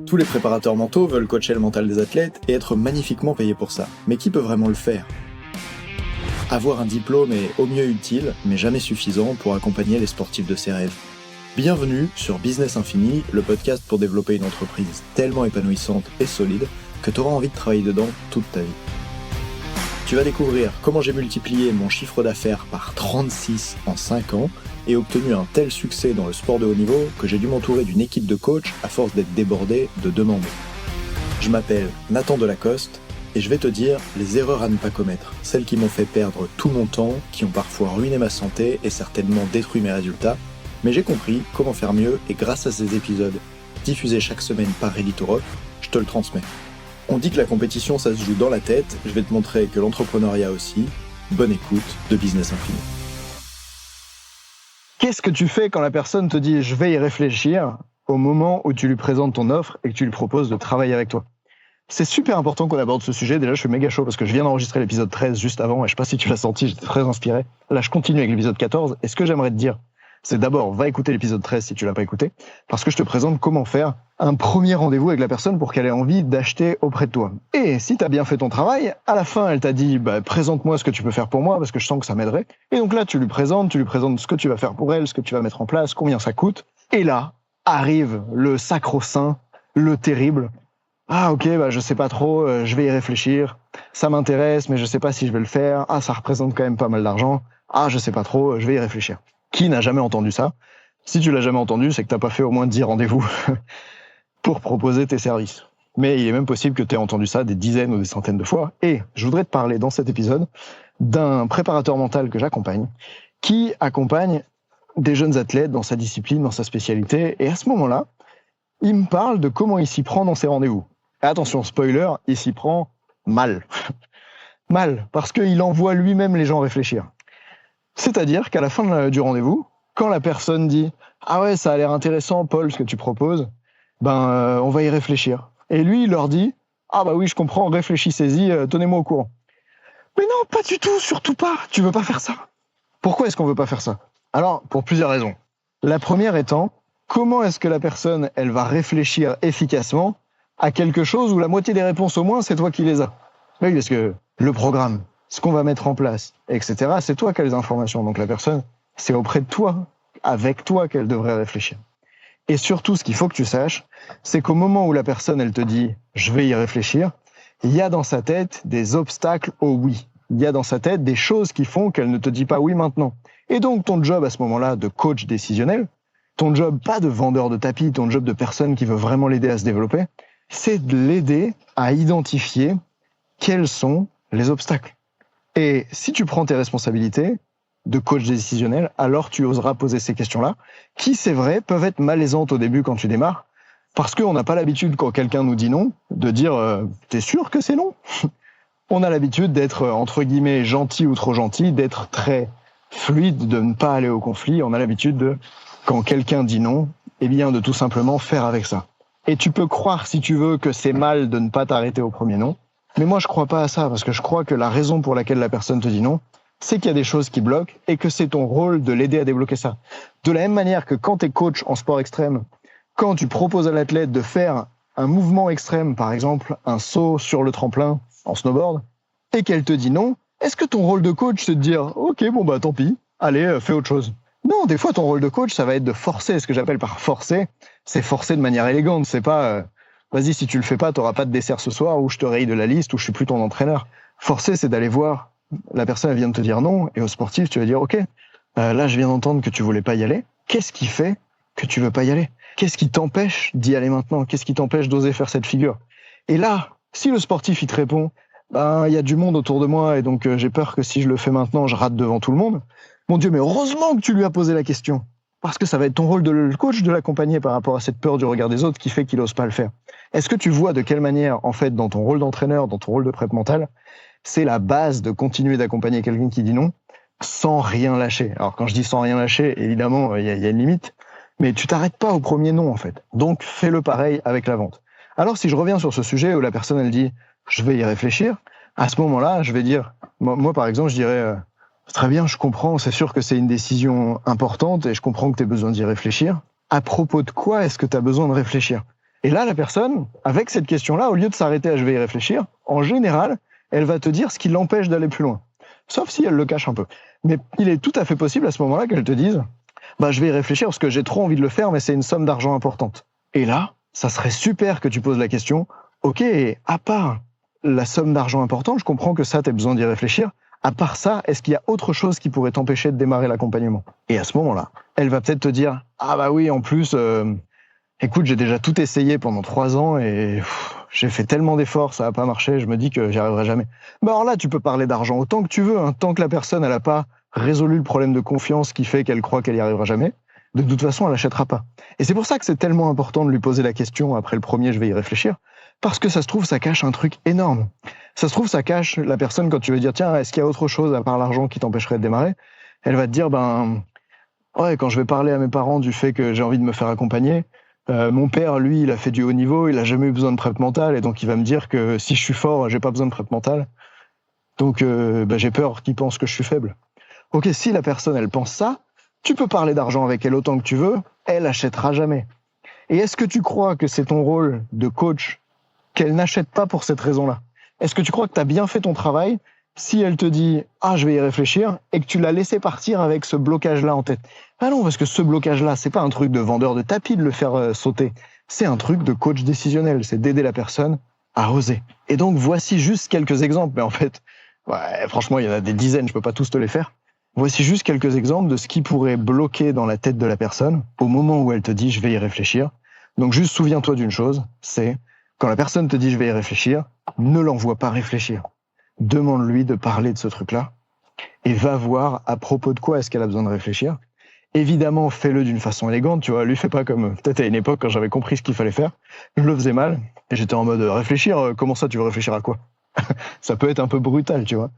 Tous les préparateurs mentaux veulent coacher le mental des athlètes et être magnifiquement payés pour ça. Mais qui peut vraiment le faire ? Avoir un diplôme est au mieux utile, mais jamais suffisant pour accompagner les sportifs de ses rêves. Bienvenue sur Business Infini, le podcast pour développer une entreprise tellement épanouissante et solide que tu auras envie de travailler dedans toute ta vie. Tu vas découvrir comment j'ai multiplié mon chiffre d'affaires par 36 en 5 ans et obtenu un tel succès dans le sport de haut niveau que j'ai dû m'entourer d'une équipe de coachs à force d'être débordé de demandes. Je m'appelle Nathan Delacoste et je vais te dire les erreurs à ne pas commettre, celles qui m'ont fait perdre tout mon temps, qui ont parfois ruiné ma santé et certainement détruit mes résultats, mais j'ai compris comment faire mieux et grâce à ces épisodes diffusés chaque semaine par Ready to Rock, je te le transmets. On dit que la compétition ça se joue dans la tête, je vais te montrer que l'entrepreneuriat aussi. Bonne écoute de Business Infini. Qu'est-ce que tu fais quand la personne te dit « je vais y réfléchir » au moment où tu lui présentes ton offre et que tu lui proposes de travailler avec toi ? C'est super important qu'on aborde ce sujet. Déjà, je suis méga chaud parce que je viens d'enregistrer l'épisode 13 juste avant et je sais pas si tu l'as senti, j'étais très inspiré. Là, je continue avec l'épisode 14 et ce que j'aimerais te dire, c'est d'abord, va écouter l'épisode 13 si tu l'as pas écouté, parce que je te présente comment faire un premier rendez-vous avec la personne pour qu'elle ait envie d'acheter auprès de toi. Et si tu as bien fait ton travail, à la fin, elle t'a dit présente-moi ce que tu peux faire pour moi parce que je sens que ça m'aiderait. Et donc là, tu lui présentes ce que tu vas faire pour elle, ce que tu vas mettre en place, combien ça coûte. Et là, arrive le sacro-saint, le terrible. Ah ok, je sais pas trop, je vais y réfléchir. Ça m'intéresse, mais je sais pas si je vais le faire. Ah, ça représente quand même pas mal d'argent. Ah, je sais pas trop, je vais y réfléchir. Qui n'a jamais entendu ça ? Si tu l'as jamais entendu, c'est que t'as pas fait au moins 10 rendez-vous pour proposer tes services. Mais il est même possible que tu aies entendu ça des dizaines ou des centaines de fois. Et je voudrais te parler dans cet épisode d'un préparateur mental que j'accompagne, qui accompagne des jeunes athlètes dans sa discipline, dans sa spécialité. Et à ce moment-là, il me parle de comment il s'y prend dans ses rendez-vous. Et attention, spoiler, il s'y prend mal. Mal, parce qu'il envoie lui-même les gens réfléchir. C'est-à-dire qu'à la fin du rendez-vous, quand la personne dit « Ah ouais, ça a l'air intéressant, Paul, ce que tu proposes, on va y réfléchir. » Et lui, il leur dit « Ah bah oui, je comprends, réfléchissez-y, tenez-moi au courant. » Mais non, pas du tout, surtout pas, tu veux pas faire ça. Pourquoi est-ce qu'on veut pas faire ça ? Alors, pour plusieurs raisons. La première étant, comment est-ce que la personne, elle va réfléchir efficacement à quelque chose où la moitié des réponses au moins, c'est toi qui les as. Oui, parce que le programme, ce qu'on va mettre en place, etc., c'est toi qui as les informations. Donc la personne, c'est auprès de toi, avec toi qu'elle devrait réfléchir. Et surtout, ce qu'il faut que tu saches, c'est qu'au moment où la personne, elle te dit « je vais y réfléchir », il y a dans sa tête des obstacles au oui. Il y a dans sa tête des choses qui font qu'elle ne te dit pas oui maintenant. Et donc ton job à ce moment-là de coach décisionnel, ton job pas de vendeur de tapis, ton job de personne qui veut vraiment l'aider à se développer, c'est de l'aider à identifier quels sont les obstacles. Et si tu prends tes responsabilités de coach décisionnel, alors tu oseras poser ces questions-là, qui, c'est vrai, peuvent être malaisantes au début quand tu démarres, parce qu'on n'a pas l'habitude, quand quelqu'un nous dit non, de dire « t'es sûr que c'est non ?» On a l'habitude d'être, entre guillemets, gentil ou trop gentil, d'être très fluide, de ne pas aller au conflit. On a l'habitude de, quand quelqu'un dit non, de tout simplement faire avec ça. Et tu peux croire, si tu veux, que c'est mal de ne pas t'arrêter au premier non. Mais moi, je crois pas à ça, parce que je crois que la raison pour laquelle la personne te dit non, c'est qu'il y a des choses qui bloquent et que c'est ton rôle de l'aider à débloquer ça. De la même manière que quand tu es coach en sport extrême, quand tu proposes à l'athlète de faire un mouvement extrême, par exemple un saut sur le tremplin en snowboard, et qu'elle te dit non, est-ce que ton rôle de coach, c'est de dire « Ok, tant pis, allez, fais autre chose ». Non, des fois, ton rôle de coach, ça va être de forcer. Ce que j'appelle par forcer, c'est forcer de manière élégante. C'est pas vas-y, si tu le fais pas, t'auras pas de dessert ce soir, ou je te raye de la liste, ou je suis plus ton entraîneur. Forcer, c'est d'aller voir. La personne, elle vient de te dire non, et au sportif, tu vas dire, ok, là, je viens d'entendre que tu voulais pas y aller. Qu'est-ce qui fait que tu veux pas y aller ? Qu'est-ce qui t'empêche d'y aller maintenant ? Qu'est-ce qui t'empêche d'oser faire cette figure ? Et là, si le sportif, il te répond, il y a du monde autour de moi, et donc j'ai peur que si je le fais maintenant, je rate devant tout le monde. Mon Dieu, mais heureusement que tu lui as posé la question. Parce que ça va être ton rôle de coach de l'accompagner par rapport à cette peur du regard des autres qui fait qu'il n'ose pas le faire. Est-ce que tu vois de quelle manière, en fait, dans ton rôle d'entraîneur, dans ton rôle de prep mental, c'est la base de continuer d'accompagner quelqu'un qui dit non sans rien lâcher. Alors quand je dis sans rien lâcher, évidemment, il y a une limite, mais tu t'arrêtes pas au premier non, en fait. Donc fais-le pareil avec la vente. Alors si je reviens sur ce sujet où la personne, elle dit « je vais y réfléchir », à ce moment-là, je vais dire, moi par exemple, je dirais très bien, je comprends, c'est sûr que c'est une décision importante et je comprends que tu aies besoin d'y réfléchir. À propos de quoi est-ce que tu as besoin de réfléchir ? Et là, la personne, avec cette question-là, au lieu de s'arrêter à « je vais y réfléchir », en général, elle va te dire ce qui l'empêche d'aller plus loin. Sauf si elle le cache un peu. Mais il est tout à fait possible à ce moment-là qu'elle te dise « je vais y réfléchir parce que j'ai trop envie de le faire, mais c'est une somme d'argent importante. » Et là, ça serait super que tu poses la question « Ok, à part la somme d'argent importante, je comprends que ça, tu as besoin d'y réfléchir. À part ça, est-ce qu'il y a autre chose qui pourrait t'empêcher de démarrer l'accompagnement ?» Et à ce moment-là, elle va peut-être te dire « Ah bah oui, en plus... écoute, j'ai déjà tout essayé pendant 3 ans et j'ai fait tellement d'efforts, ça n'a pas marché, je me dis que j'y arriverai jamais. » Alors là, tu peux parler d'argent autant que tu veux, hein, tant que la personne elle n'a pas résolu le problème de confiance qui fait qu'elle croit qu'elle y arrivera jamais. De toute façon, elle n'achètera pas. Et c'est pour ça que c'est tellement important de lui poser la question après le premier « je vais y réfléchir », parce que ça se trouve, ça cache un truc énorme. Ça se trouve, ça cache la personne quand tu veux dire « tiens, est-ce qu'il y a autre chose à part l'argent qui t'empêcherait de démarrer ?» Elle va te dire « ouais, quand je vais parler à mes parents du fait que j'ai envie de me faire accompagner, mon père, lui, il a fait du haut niveau, il a jamais eu besoin de prep mentale, et donc il va me dire que si je suis fort, j'ai pas besoin de prep mentale. Donc j'ai peur qu'il pense que je suis faible. » Ok, si la personne, elle pense ça, tu peux parler d'argent avec elle autant que tu veux, elle achètera jamais. Et est-ce que tu crois que c'est ton rôle de coach qu'elle n'achète pas pour cette raison-là? Est-ce que tu crois que tu as bien fait ton travail si elle te dit « ah, je vais y réfléchir » et que tu l'as laissé partir avec ce blocage-là en tête? Ah non, parce que ce blocage-là, c'est pas un truc de vendeur de tapis de le faire sauter. C'est un truc de coach décisionnel. C'est d'aider la personne à oser. Et donc, voici juste quelques exemples. Mais en fait, franchement, il y en a des dizaines, je peux pas tous te les faire. Voici juste quelques exemples de ce qui pourrait bloquer dans la tête de la personne au moment où elle te dit « je vais y réfléchir ». Donc juste souviens-toi d'une chose, c'est quand la personne te dit « je vais y réfléchir », ne l'envoie pas réfléchir. Demande-lui de parler de ce truc-là et va voir à propos de quoi est-ce qu'elle a besoin de réfléchir. Évidemment, fais-le d'une façon élégante, tu vois. Lui, fais pas comme peut-être à une époque quand j'avais compris ce qu'il fallait faire. Je le faisais mal et j'étais en mode réfléchir. Comment ça, tu veux réfléchir à quoi? Ça peut être un peu brutal, tu vois.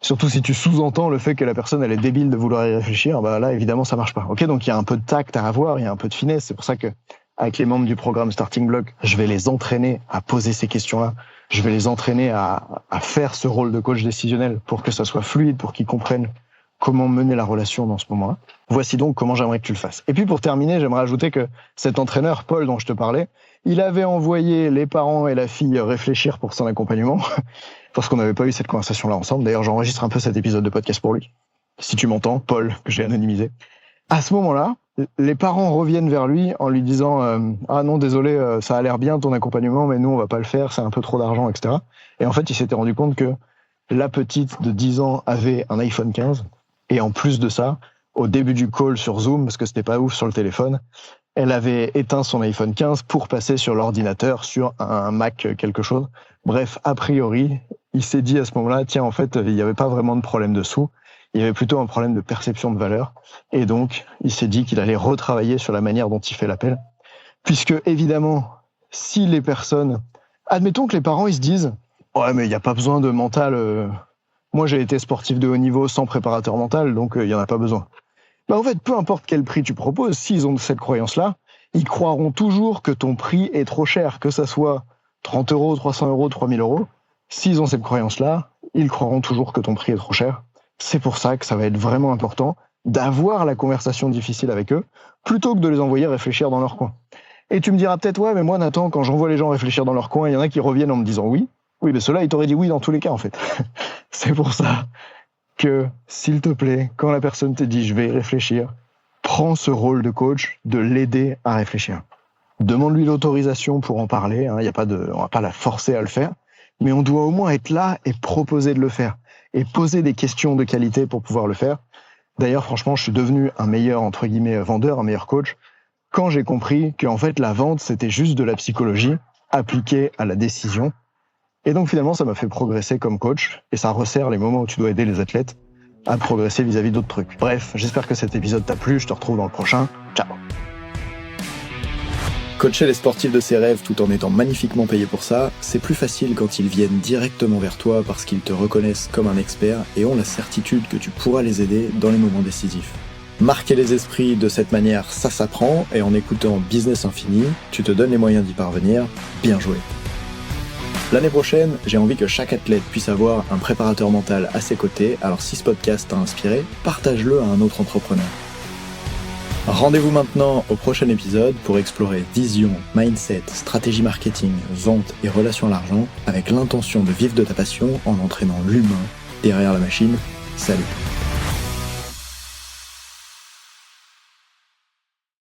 Surtout si tu sous-entends le fait que la personne elle est débile de vouloir y réfléchir, là évidemment ça marche pas. Ok, donc il y a un peu de tact à avoir, il y a un peu de finesse. C'est pour ça que avec les membres du programme Starting Block, je vais les entraîner à poser ces questions-là. Je vais les entraîner à faire ce rôle de coach décisionnel pour que ça soit fluide, pour qu'ils comprennent comment mener la relation dans ce moment-là. Voici donc comment j'aimerais que tu le fasses. Et puis pour terminer, j'aimerais ajouter que cet entraîneur, Paul, dont je te parlais, il avait envoyé les parents et la fille réfléchir pour son accompagnement, parce qu'on n'avait pas eu cette conversation-là ensemble. D'ailleurs, j'enregistre un peu cet épisode de podcast pour lui. Si tu m'entends, Paul, que j'ai anonymisé. À ce moment-là, les parents reviennent vers lui en lui disant ah non, désolé, ça a l'air bien ton accompagnement, mais nous, on va pas le faire, c'est un peu trop d'argent, etc. Et en fait, il s'était rendu compte que la petite de 10 ans avait un iPhone 15. Et en plus de ça, au début du call sur Zoom, parce que c'était pas ouf sur le téléphone, elle avait éteint son iPhone 15 pour passer sur l'ordinateur, sur un Mac quelque chose. Bref, a priori, il s'est dit à ce moment-là, tiens, en fait, il n'y avait pas vraiment de problème de sous, il y avait plutôt un problème de perception de valeur. Et donc, il s'est dit qu'il allait retravailler sur la manière dont il fait l'appel. Puisque, évidemment, si les personnes... Admettons que les parents, ils se disent, ouais, mais il n'y a pas besoin de mental... Moi, j'ai été sportif de haut niveau sans préparateur mental, donc il n'y en a pas besoin. En fait, peu importe quel prix tu proposes, s'ils ont cette croyance-là, ils croiront toujours que ton prix est trop cher, que ça soit 30 €, 300 €, 3000 €. S'ils ont cette croyance-là, ils croiront toujours que ton prix est trop cher. C'est pour ça que ça va être vraiment important d'avoir la conversation difficile avec eux, plutôt que de les envoyer réfléchir dans leur coin. Et tu me diras peut-être, ouais, mais moi, Nathan, quand j'envoie les gens réfléchir dans leur coin, il y en a qui reviennent en me disant oui. Oui, mais ceux-là, ils t'auraient dit oui dans tous les cas, en fait. C'est pour ça que, s'il te plaît, quand la personne te dit « je vais y réfléchir », prends ce rôle de coach de l'aider à réfléchir. Demande-lui l'autorisation pour en parler, on va pas la forcer à le faire, mais on doit au moins être là et proposer de le faire, et poser des questions de qualité pour pouvoir le faire. D'ailleurs, franchement, je suis devenu un meilleur, entre guillemets, vendeur, un meilleur coach, quand j'ai compris qu'en fait, la vente, c'était juste de la psychologie appliquée à la décision. Et donc finalement, ça m'a fait progresser comme coach et ça resserre les moments où tu dois aider les athlètes à progresser vis-à-vis d'autres trucs. Bref, j'espère que cet épisode t'a plu, je te retrouve dans le prochain. Ciao. Coacher les sportifs de ses rêves tout en étant magnifiquement payé pour ça, c'est plus facile quand ils viennent directement vers toi parce qu'ils te reconnaissent comme un expert et ont la certitude que tu pourras les aider dans les moments décisifs. Marquer les esprits de cette manière, ça s'apprend et en écoutant Business Infini, tu te donnes les moyens d'y parvenir. Bien joué. L'année prochaine, j'ai envie que chaque athlète puisse avoir un préparateur mental à ses côtés, alors si ce podcast t'a inspiré, partage-le à un autre entrepreneur. Rendez-vous maintenant au prochain épisode pour explorer vision, mindset, stratégie marketing, vente et relations à l'argent avec l'intention de vivre de ta passion en entraînant l'humain derrière la machine. Salut!